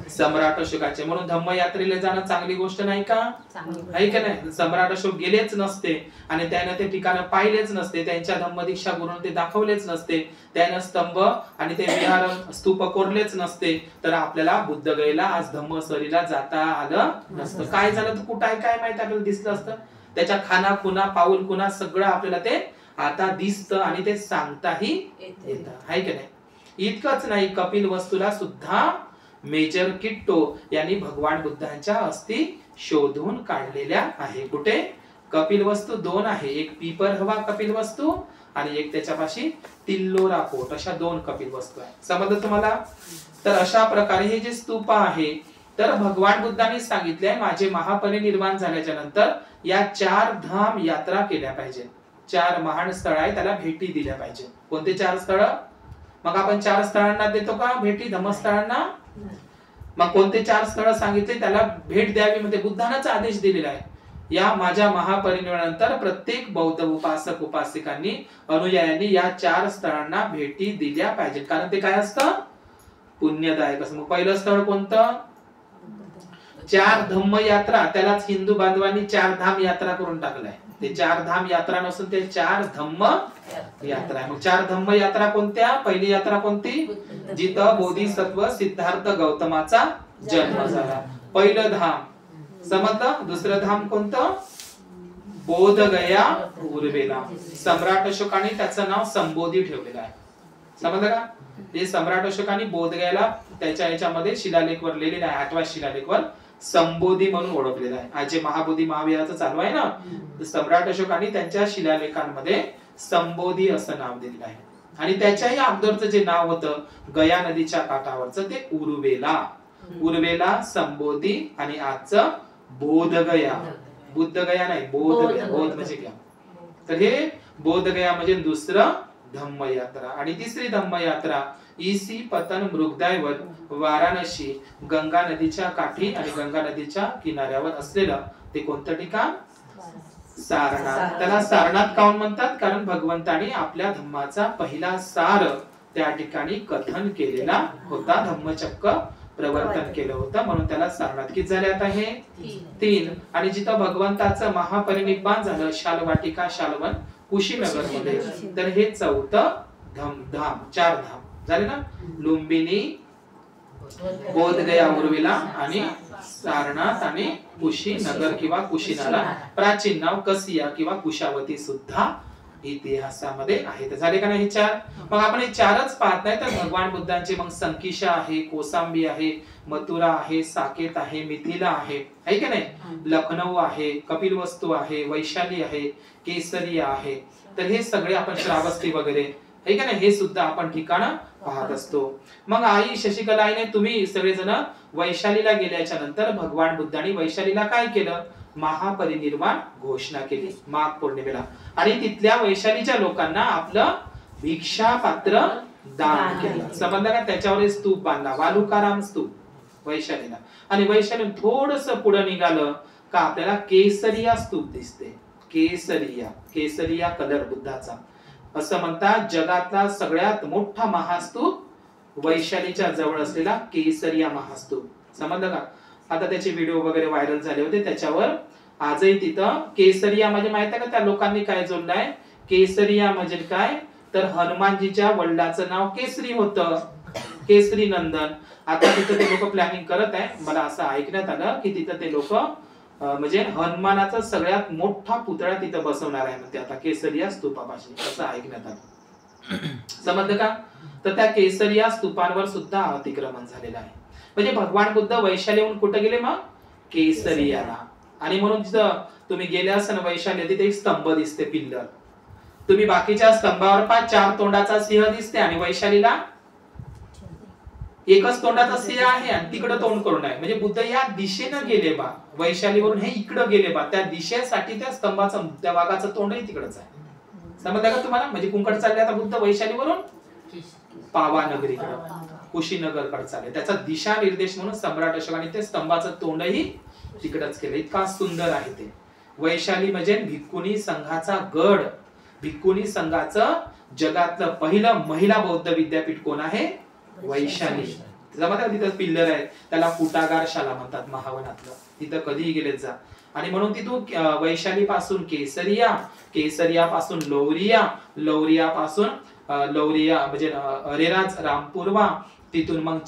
सम्राट अशोकाचे. म्हणून धम्मयात्रेला जाणं चांगली गोष्ट नाही का? आहे का नाही? सम्राट अशोक गेलेच नसते आणि त्याने ते ठिकाण पाहिलेच नसते, त्यांच्या धम्मदीक्षा गुरुने ते दाखवलेच नसते, त्याने स्तंभ आणि ते विहार स्तूप कोरलेच नसते, तर आपल्याला बुद्धगयेला आज धम्मसरीला जाता आलं नसतं. काय झालं तर कुठं आहे काय माहिती आपल्याला दिसलं असतं. त्याच्या खाना खुना पाऊल खुना सगळं आपल्याला ते आता दिसतं आणि ते सांगताही येतं, आहे की नाही? इतकंच नाही, कपिल वस्तूला सुद्धा मेजर किट्टो यांनी भगवान बुद्धांच्या अस्थी शोधून काढलेल्या आहे. कुठे? कपिल वस्तू 2 आहे, एक पीपर हवा कपिल वस्तू आणि एक त्याच्यापाशी तिल्लोरा पोट, अशा 2 कपिल वस्तू आहेत. समजलं तुम्हाला? तर अशा प्रकारे हे जे स्तूप आहे, तर भगवान बुद्धांनी सांगितले माझे महापरिनिर्वाण झाल्याच्या नंतर या 4 धाम यात्रा केल्या पाहिजे. 4 महान स्थळ आहे त्याला भेटी दिल्या पाहिजे. कोणते 4 स्थळ? मग आपण 4 स्थळांना देतो का भेटी धम्मस्थळांना? मग कोणते 4 स्थळ सांगितले त्याला भेट द्यावी, म्हणजे बुद्धांनाच आदेश दिलेला आहे. या माझ्या महापरिनिर्वाणानंतर प्रत्येक बौद्ध उपासक उपासिकांनी अनुयायांनी या 4 स्थळांना भेटी दिल्या पाहिजे, कारण ते काय असतं? पुण्यदायक असतं. मग पहिलं स्थळ कोणतं? 4 धम्म यात्रा, त्यालाच हिंदू बांधवांनी 4 धाम यात्रा करून टाकलाय. ते 4 धाम यात्रा नसून ते 4 धम्म यात्रा. मग 4 धम्म यात्रा कोणत्या? पहिली यात्रा कोणती? जिथं बोधिसत्व सिद्धार्थ गौतमाचा जन्म झाला, पहिलं धाम. समजलं? दुसरं धाम कोणतं? बोधगया उर्वेला. सम्राट अशोकाने त्याचं नाव संबोधी ठेवलेलं आहे. समजलं का? ते सम्राट अशोकाने बोधगयाला त्याच्या याच्यामध्ये शिलालेखवर लिहिलेलं आहे, 8व्या शिलालेखवर संबोधी म्हणून ओळखलेला आहे. आज जे महाबोधी महाविहाराचं चालू आहे ना, सम्राट अशोकाने त्यांच्या शिलालेखांमध्ये संबोधी असं नाव दिलेलं आहे. आणि त्याच्याही अगोदरचं जे नाव होतं गया नदीच्या काठावरचं ते उर्वेला. उर्वेला, संबोधी आणि आजचं बोधगया. बुद्धगया नाही, बोधगया. बोध म्हणजे क्या? तर हे बोधगया म्हणजे दुसरं धम्मयात्रा. आणि तिसरी धम्मयात्रा इसी पतन मृगदायवर वाराणसी, गंगा नदीच्या काठी आणि गंगा नदीच्या किनाऱ्यावर असलेलं ते कोणतं ठिकाण? सारनाथ. त्याला सारनाथ काऊन म्हणतात? कारण भगवंतानी आपल्या धम्माचा पहिला सार त्या ठिकाणी कथन केलेला होता, धम्मचक्र प्रवर्तन केलं होतं, म्हणून त्याला सारनाथ. किती झाले आता हे? 3. आणि जिथं भगवंताचं महापरिनिर्वाण झालं शालवाटिका शालवन कुशीनगर मध्ये, तर हे 4थं धाम. 4 धाम झाले ना? लुंबिनी, बोधगया उर्वेला आणि सारनाथ आणि कुशीनगर किंवा कुशीनाला. प्राचीन नाव कसिया किंवा कुशावती सुद्धा इतिहासामध्ये आहे. झाले का नाही 4? मग आपण हे 4च पाहत नाही तर भगवान बुद्धांचे मग संकिशा आहे, कोसांबी आहे, मथुरा आहे, साकेत आहे, मिथिला आहे का नाही? लखनौ आहे, कपिल वस्तू आहे, वैशाली आहे, केसरिया आहे. तर हे सगळे आपण श्रावस्ती वगैरे आहे का नाही, हे सुद्धा आपण ठिकाणं पाहत असतो. मग आई शशिकला आईने तुम्ही सगळेजण वैशालीला गेल्याच्या नंतर भगवान बुद्धांनी वैशालीला काय केलं? महापरिनिर्वाण घोषणा केली माघ पौर्णिमेला. आणि तिथल्या वैशालीच्या लोकांना आपलं भिक्षा पात्र दान केलं. समजलं का? त्याच्यावर स्तूप बांधला, वालुकाराम स्तूप वैशालीला. आणि वैशाली थोडस पुढे निघालं का आपल्याला केसरिया स्तूप दिसते. केसरिया कलर बुद्धाचा. असं म्हणतात जगातला सगळ्यात मोठा महास्तूप वैशालीच्या जवळ असलेला केसरिया महास्तूप. समजलं का? आता त्याचे व्हिडिओ वगैरे व्हायरल झाले होते. त्याच्यावर आजही तिथं केसरिया म्हणजे माहित आहे का त्या लोकांनी काय जोडलंय? केसरिया म्हणजे काय तर हनुमानजीच्या वडिलांचं नाव केसरी होतं, केसरी नंदन. आता तिथं ते लोक प्लॅनिंग करत आहे. मला असं ऐकण्यात आलं की तिथं ते लोक म्हणजे हनुमानाचा सगळ्यात मोठा पुतळा तिथं बसवणार आहे म्हणते आता केसरिया स्तूपापाशी, असं ऐकण्यात आलं. समजलं का? तर त्या केसरिया स्तूपांवर सुद्धा अतिक्रमण झालेलं आहे. म्हणजे भगवान बुद्ध वैशालीहून कुठे गेले मग? केसरियाला. आणि म्हणून तिथं तुम्ही गेले असाल वैशाली, तिथे एक स्तंभ दिसते पिल्लर. तुम्ही बाकीच्या स्तंभावर 4 तोंडाचा सिंह दिसते आणि वैशालीला एकच तोंडाचा सिंह आहे आणि तिकडे तोंड करून आहे. म्हणजे बुद्ध या दिशेनं गेले बा, वैशालीवरून हे इकडे गेले बा. त्या दिशेसाठी त्या स्तंभाचं त्या वाघाचं तोंडही तिकडच आहे. समजलं का तुम्हाला? म्हणजे कुंकड चालले आता बुद्ध वैशालीवरून पावानगरीकडे, कुशीनगरकडे चालले. त्याचा दिशा निर्देश म्हणून सम्राट अशोकाने ते स्तंभाचं तोंडही तिकडच केलं. इतका सुंदर आहे ते. वैशाली म्हणजे भिक्खुनी संघाचा गड. भिक्खुनी संघाचं जगातलं पहिलं महिला बौद्ध विद्यापीठ कोण आहे? वैशाली. तिथं पिल्लर आहे, त्याला फुटागार शाला म्हणतात महावनातलं. तिथं कधीही गेलेत जा. आणि म्हणून तिथून वैशाली पासून केसरिया पासून लौरिया पासून लौरिया म्हणजे अरेराज रामपूर्वा, तिथून मग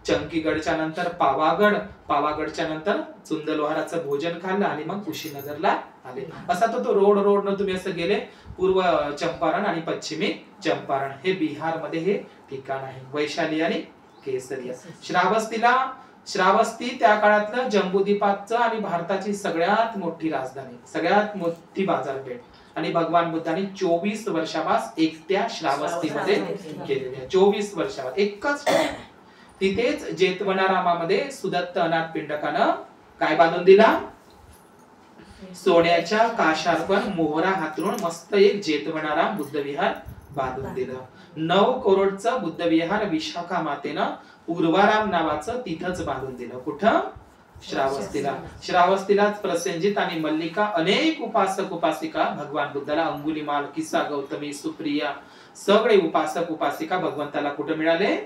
चंकीगडच्या नंतर पावागडच्या नंतर चुंदलोहाराचं भोजन खाल्लं आणि मग कुशीनगरला आले. असा तो रोड न तुम्ही असं गेले. पूर्व चंपारण आणि पश्चिमी चंपारण हे बिहार मध्ये हे ठिकाण आहे. वैशाली आणि केसरिया. श्रावस्ती त्या काळातलं जम्बूद्वीपाचं आणि भारताची सगळ्यात मोठी राजधानी, सगळ्यात मोठी बाजारपेठ. आणि भगवान बुद्धांनी 24 वर्षापास एकट्या श्रावस्तीमध्ये केलेले आहे. 24 वर्षापास एकच. तिथेच जेतवनारामामध्ये सुदत्त अनाथ पिंडकानं काय बांधून दिला? सोन्याच्या काशार्पण मोहरा हातरून मस्त एक जेतवनाराम बुद्ध विहार बांधून दिलं. 9 करोडचं बुद्ध विहार विशाखा मातेनं उर्वाराम नावाचं तिथंच बांधून दिलं. कुठं? श्रावस्तीलाच प्रसेनजित आणि मल्लिका अनेक उपासक उपासिका भगवान बुद्धाला, अंगुलिमाल, किस्सा, गौतमी, सुप्रिया सगळे उपासक उपासिका भगवंताला कुठे मिळाले?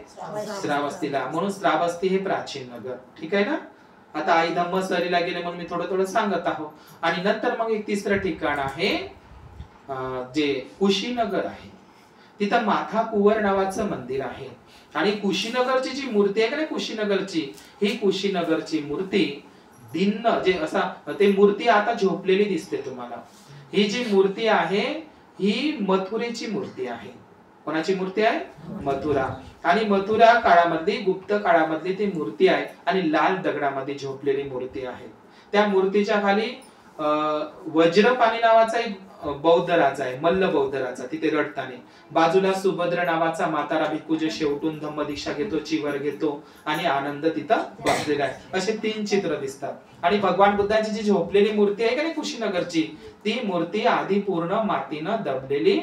श्रावस्तीला. म्हणून श्रावस्ती हे प्राचीन नगर. ठीक आहे ना? आता आई धम्मसरीला गेले म्हणून मी थोडं सांगत आहो. आणि नंतर मग एक तिसरं ठिकाण आहे जे कुशीनगर आहे. तिथं माथा कुवर नावाचं मंदिर आहे. आणि कुशीनगरची जी मूर्ती आहे का कुशीनगरची, ही कुशीनगरची मूर्ती भिन्न जे असा ते मूर्ती आता झोपलेली दिसते तुम्हाला. ही जी मूर्ती आहे ही मथुरेची मूर्ती आहे. कोणाची मूर्ती आहे? मथुरा. आणि मथुरा काळामधली, गुप्त काळामधली ती मूर्ती आहे. आणि लाल दगडामध्ये झोपलेली मूर्ती आहे. त्या मूर्तीच्या खाली वज्रपाणी नावाचा एक बौद्ध राजा आहे, मल्ल बौद्ध राजा, तिथे रडताना. बाजूला सुभद्र नावाचा म्हातारा भिक्खू जे शेवटून धम्मदीक्षा घेतो, चिवर घेतो आणि आनंद तिथं बसलेला आहे. असे 3 चित्र दिसतात. आणि भगवान बुद्धांची जी झोपलेली मूर्ती आहे का नाही कुशीनगरची, ती मूर्ती आधी पूर्ण मातीनं दबलेली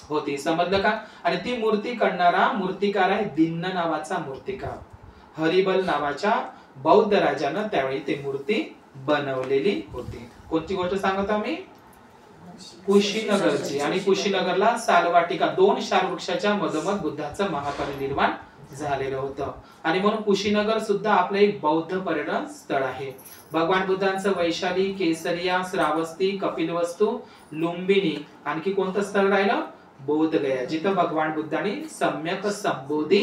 होती. समजलं का? आणि ती मूर्ती करणारा मूर्तिकार आहे दिन्न नावाचा मूर्तिकार. हरिबल नावाच्या बौद्ध राजानं त्यावेळी ती मूर्ती बनवलेली होती. कोणती गोष्ट सांगतो आम्ही? कुशीनगरची. आणि कुशीनगरला सालवाटिका 2 शाल वृक्षाच्या मधोमध बुद्धाचं महापरिनिर्वाण झालेलं होतं. आणि म्हणून कुशीनगर सुद्धा आपलं एक बौद्ध पर्यटन स्थळ आहे. भगवान बुद्धांचं वैशाली, केसरिया, श्रावस्ती, कपिलवस्तू, लुंबिनी, आणखी कोणतं स्थळ राहिलं? बोधगया, जिथं भगवान बुद्धांनी सम्यक संबोधी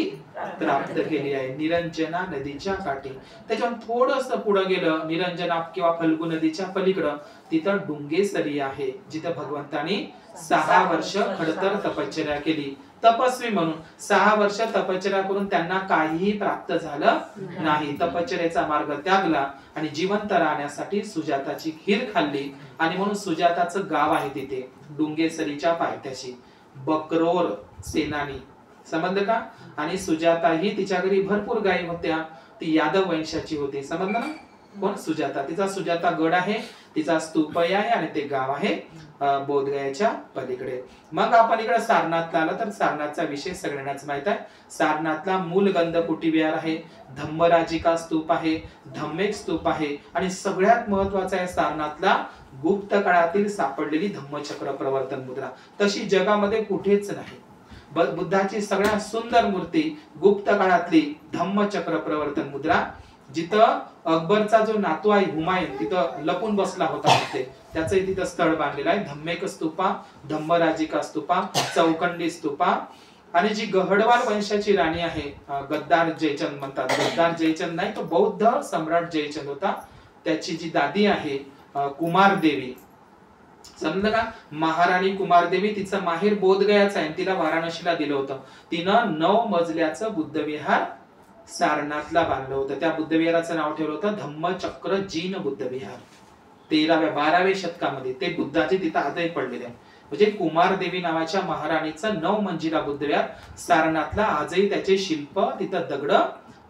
प्राप्त केली आहे, निरंजना नदीच्या काठी. त्याच्यावर थोडस पुढे गेलं, निरंजना किंवा फल्गु नदीच्या पलीकडं, तिथं डुंगेसरी आहे, जिथं भगवंतांनी 6 वर्ष खडतर तपश्चर्या केली. तपस्वी म्हणून 6 वर्ष तपश्चर्या करून त्यांना काहीही प्राप्त झालं नाही. तपश्चर्याचा मार्ग त्यागला आणि जिवंत राहण्यासाठी सुजाताची खीर खाल्ली. आणि म्हणून सुजाताचं गाव आहे तिथे डुंगेसरीच्या पायथ्याशी, बकरोर सेनानी. समजलं का? आणि सुजाता ही तिच्या घरी भरपूर गायी होत्या. ती यादव वंशाची होती. समजलं ना? कोण? सुजाता. तिचा सुजाता गड आहे, तिचा स्तूपही आहे आणि ते गाव आहे बोधगयाच्या पलीकडे. मग आपण इकडे सारनाथला आला तर सारनाथचा विषय सगळ्यांनाच माहित आहे. सारनाथला मूलगंध कुटी विहार आहे, धम्मराजिका स्तूप आहे, धम्मेक स्तूप आहे आणि सगळ्यात महत्वाचा आहे सारनाथला गुप्त काळातील सापडलेली धम्मचक्र प्रवर्तन मुद्रा. तशी जगामध्ये कुठेच नाही. बुद्धाची सगळ्यात सुंदर मूर्ती गुप्त काळातली धम्मचक्र प्रवर्तन मुद्रा, जिथं अकबरचा जो नातू आहे हुमायून तिथं लपून बसला होता, त्याचंही तिथं स्थळ बांधलेलं आहे. धम्मेक स्तूपा, धम्मराजिका स्तूपा, चौकंडी स्तूपा. आणि जी गहडवाल वंशाची राणी आहे, गद्दार जयचंद म्हणतात, गद्दार जयचंद नाही तो बौद्ध सम्राट जयचंद होता, त्याची जी दादी आहे कुमार देवी, समजलं का? महाराणी कुमार देवी, तिचं माहेर बोधगयाचं आहे, तिला वाराणसीला दिलं होतं. तिनं 9 मजल्याचं बुद्ध विहार सारनाथला बांधलं होतं. त्या बुद्ध विहाराचं नाव ठेवलं होतं धम्मचक्र जीन बुद्ध विहार. 13व्या-12व्या शतकामध्ये ते बुद्धाचे तिथं आजही पडलेले आहे. म्हणजे कुमार देवी नावाच्या महाराणीचं 9 मंजिला बुद्ध विहार सारनाथला आजही त्याचे शिल्प तिथं दगड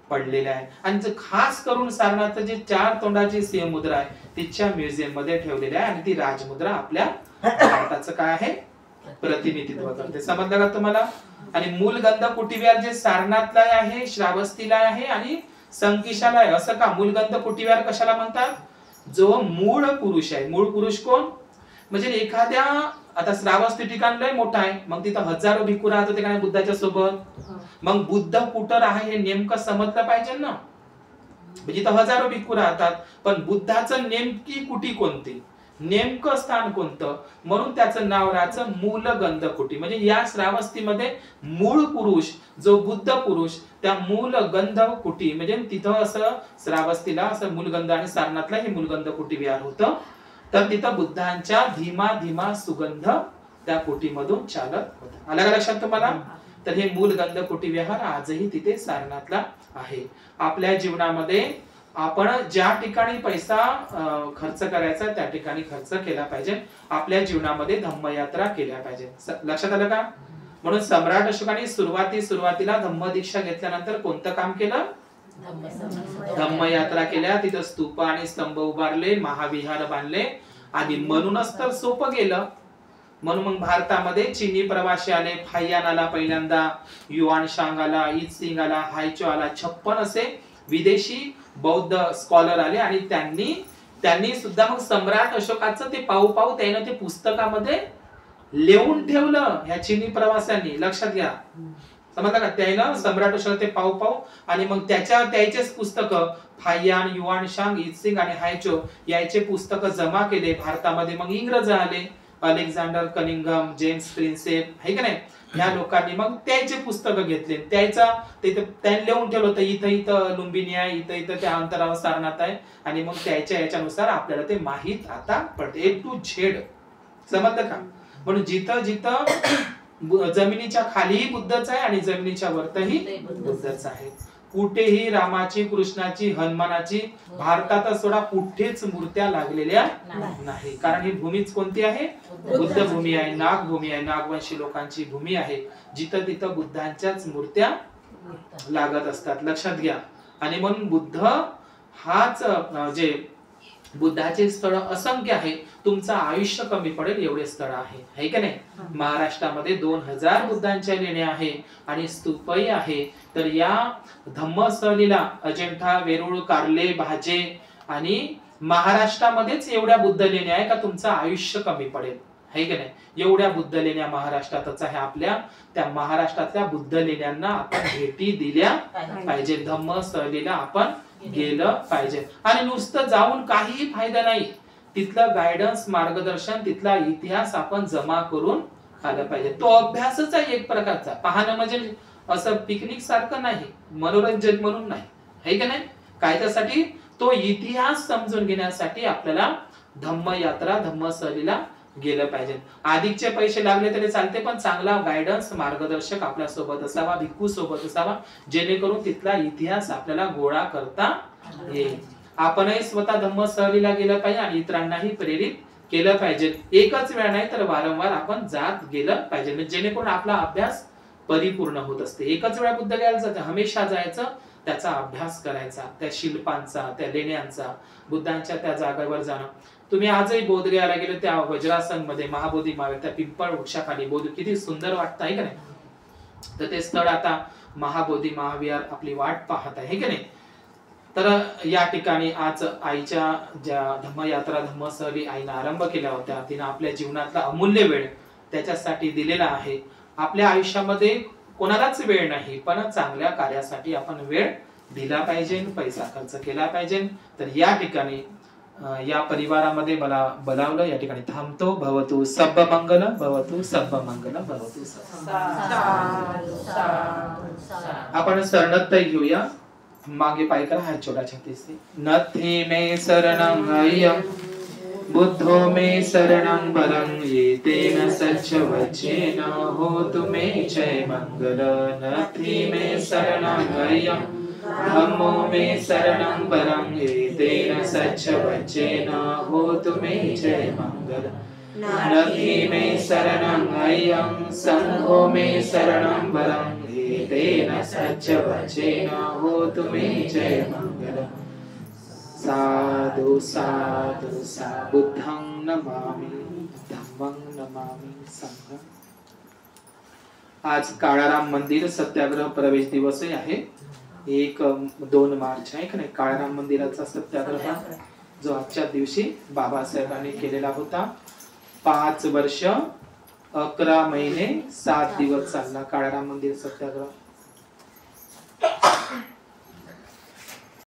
पडलेले आहे. आणि खास करून सारनाथचं जे 4 तोंडाची सिंह मुद्रा आहे तिच्या म्युझियम मध्ये ठेवलेली आहे आणि ती राजमुद्रा आपल्या भारताचं काय आहे प्रतिनिधित्व करते. समजलं का तुम्हाला? आणि मूलगंध कुटी विहार जे सारनाथला आहे, श्रावस्तीला आहे आणि संकिशाला आहे. असं का? मूलगंध कुटी विहार कशाला म्हणतात? जो मूळ पुरुष आहे. मूळ पुरुष कोण? म्हणजे एखाद्या, आता श्रावस्ती ठिकाण लय मोठा आहे, मग तिथं हजारो भिक्खू राहत होते का बुद्धाच्या सोबत. मग बुद्ध कुठं आहे हे नेमकं समजलं पाहिजे ना. म्हणजे इथं हजारो भिक्खू राहतात, पण बुद्धाचं नेमकी कुटी कोणती, नेमकं स्थान कोणतं, म्हणून त्याचं नाव राहायचं मूलगंध कुटी. म्हणजे या श्रावस्तीमध्ये मूळ पुरुष जो बुद्ध पुरुष, त्या मूलगंध कुटी म्हणजे तिथं असं श्रावस्तीला असं मूलगंध आणि सारनाथला हे मूलगंध कुटी विहार होतं. तर तिथं बुद्धांच्या धीमा धीमा सुगंध त्या कुटीमधून चालत होता. आलं का लक्षात तुम्हाला? तर हे मूलगंध कुटी विहार आजही तिथे सारनाथला आहे. आपल्या जीवनामध्ये आपण ज्या ठिकाणी पैसा खर्च करायचा त्या ठिकाणी खर्च केला पाहिजे. आपल्या जीवनामध्ये धम्मयात्रा केल्या पाहिजे. लक्षात आलं का? म्हणून सम्राट अशोकाने सुरुवातीला धम्म दीक्षा घेतल्यानंतर कोणतं काम केलं? धम्मयात्रा केल्या. तिथं स्तूप आणि स्तंभ उभारले, महाविहार बांधले आणि म्हणूनच तर सोपं गेलं. म्हणून मग भारतामध्ये चीनी प्रवासी आले, फाययान आला पहिल्यांदा, युआन शांग आला, ईद सिंग आला, हायचो आला, 56 असे विदेशी बौद्ध स्कॉलर आले आणि त्यांनी सुद्धा मग सम्राट अशोकाचं ते पाहू त्यानं ते पुस्तकामध्ये लिहून ठेवलं ह्या चीनी प्रवाशांनी. लक्षात घ्या, समजलं का? त्यानं सम्राट अशोक ते पाहू आणि मग त्याचेच पुस्तक फाययान, युआन शांग, ईद सिंग आणि हायचो याचे पुस्तक जमा केले भारतामध्ये. मग इंग्रज आले, अलेक्झांडर कनिंगम, जेम्स प्रिन्सेप, है का नाही, ह्या लोकांनी मग त्याचे पुस्तक घेतले. त्यांनी लिहून ठेवलं होतं इथं लुंबिनी आहे, इथं त्या अंतरावर सारनाथ आहे आणि मग याच्यानुसार आपल्याला ते माहित आता पडते A to Z. समजलं का? म्हणून जिथं जमिनीच्या खालीही बुद्धच आहे आणि जमिनीच्या वरतही बुद्धच आहे. कुठेही रामाची, कृष्णाची, हनुमानाची भारतात सोडा कुठेच मूर्त्या लागलेल्या नाही. कारण ही भूमीच कोणती आहे? बुद्ध भूमी आहे, नाग भूमी आहे, नागवंशी लोकांची भूमी आहे, जिथं तिथं बुद्धांच्याच मूर्त्या लागत असतात. लक्षात घ्या. आणि म्हणून बुद्ध हाच जे बुद्धाचे स्थळ असंख्य आहे. तुमचं आयुष्य कमी पडेल एवढे स्थळ आहे, है का नाही? महाराष्ट्रामध्ये 2000 बुद्धांच्या लेण्या आहे आणि स्तूपही आहे. तर या धम्मस्थळीला अजिंठा, वेरूळ, कार्ले, भाजे आणि महाराष्ट्रामध्येच एवढ्या बुद्ध लेण्या आहे का तुमचं आयुष्य कमी पडेल, है का नाही? एवढ्या बुद्ध लेण्या महाराष्ट्रातच आहे. आपल्या त्या महाराष्ट्रातल्या बुद्ध लेण्यांना आपण भेटी दिल्या पाहिजे. धम्मस्थळीला आपण गेलं पाहिजे. आणि नुसतं जाऊन काही फायदा नाही. तिथलं गायडन्स, मार्गदर्शन, तिथला इतिहास आपण जमा करून आलं पाहिजे. तो अभ्यासच आहे एक प्रकारचा. पाहणं म्हणजे असं पिकनिक सारखं नाही, मनोरंजन म्हणून नाही, है का नाही? काय त्यासाठी? तो इतिहास समजून घेण्यासाठी आपल्याला धम्मयात्रा, धम्मस्थळीला गेलं पाहिजे. अधिकचे पैसे लागले तरी चालते, पण चांगला गायडन्स, मार्गदर्शक आपल्या सोबत असावा, भिक्खू सोबत असावा, जेणेकरून तिथला इतिहास आपल्याला गोळा करता येईल. आपणही स्वतः धम्मस्थळीला गेलं पाहिजे आणि इतरांनाही प्रेरित केलं पाहिजे. एकच वेळ नाही तर वारंवार आपण जात गेलं पाहिजे, जेणेकरून आपला अभ्यास परिपूर्ण होत असते. एकच वेळा बुद्ध गयाला जायचं, हमेशा जायचं त्याचा अभ्यास करायचा, त्या शिल्पांचा, त्या लेण्यांचा, बुद्धांच्या त्या जागेवर जाणं. तुम्ही आजही बोधगयाला गेले त्या वज्रासन मध्ये महाबोधी मावे त्या पिंपळ वृक्षाखाली बोध किती सुंदर वाटतं आहे का नाही. तर ते स्थळ आता महाबोधी महाविहार आपली वाट पाहत आहे की नाही. तर या ठिकाणी आज आईच्या ज्या धम्मयात्रा धम्मसहली आईने आरंभ केल्या होत्या, तिने आपल्या जीवनातला अमूल्य वेळ त्याच्यासाठी दिलेला आहे. आपल्या आयुष्यामध्ये कोणालाच वेळ नाही, पण चांगल्या कार्यासाठी आपण वेळ दिला पाहिजे, पैसा खर्च केला पाहिजे. तर या ठिकाणी या परिवारामध्ये मला बोलावलं, या ठिकाणी थांबतो. भवतु सब्ब मंगल, भवतु सब्ब मंगल, भवतु सब्ब. आपण शरणत्य घेऊया. मागे पाय करा, हात छोटा छत्तीस. नथी मे शरणं अय्यम बुद्धो मे शरणं वरं येतेन सच्च वचेन होतु मे जय मंगल. नथी मे शरणं अय्यम धम्मो मे शरणं वरं येतेन सच्च वचेन होतु मे जय मंगल. नथी मे शरणं अय्यम संघो मे शरणं वरं येतेन सच्च वचेन होतु मे जय मंगल. साधु साधु साधु बुद्धं नमामि, धम्मं नमामि, संघं. आज काळाराम मंदिर सत्याग्रह प्रवेश दिवस आहे. 1-2 मार्च आहे का नाही. काळाराम मंदिराचा सत्याग्रह जो आजच्या दिवशी बाबासाहेबांनी केलेला होता. 5 वर्ष 11 महिने 7 दिवस चालला काळाराम मंदिर सत्याग्रह.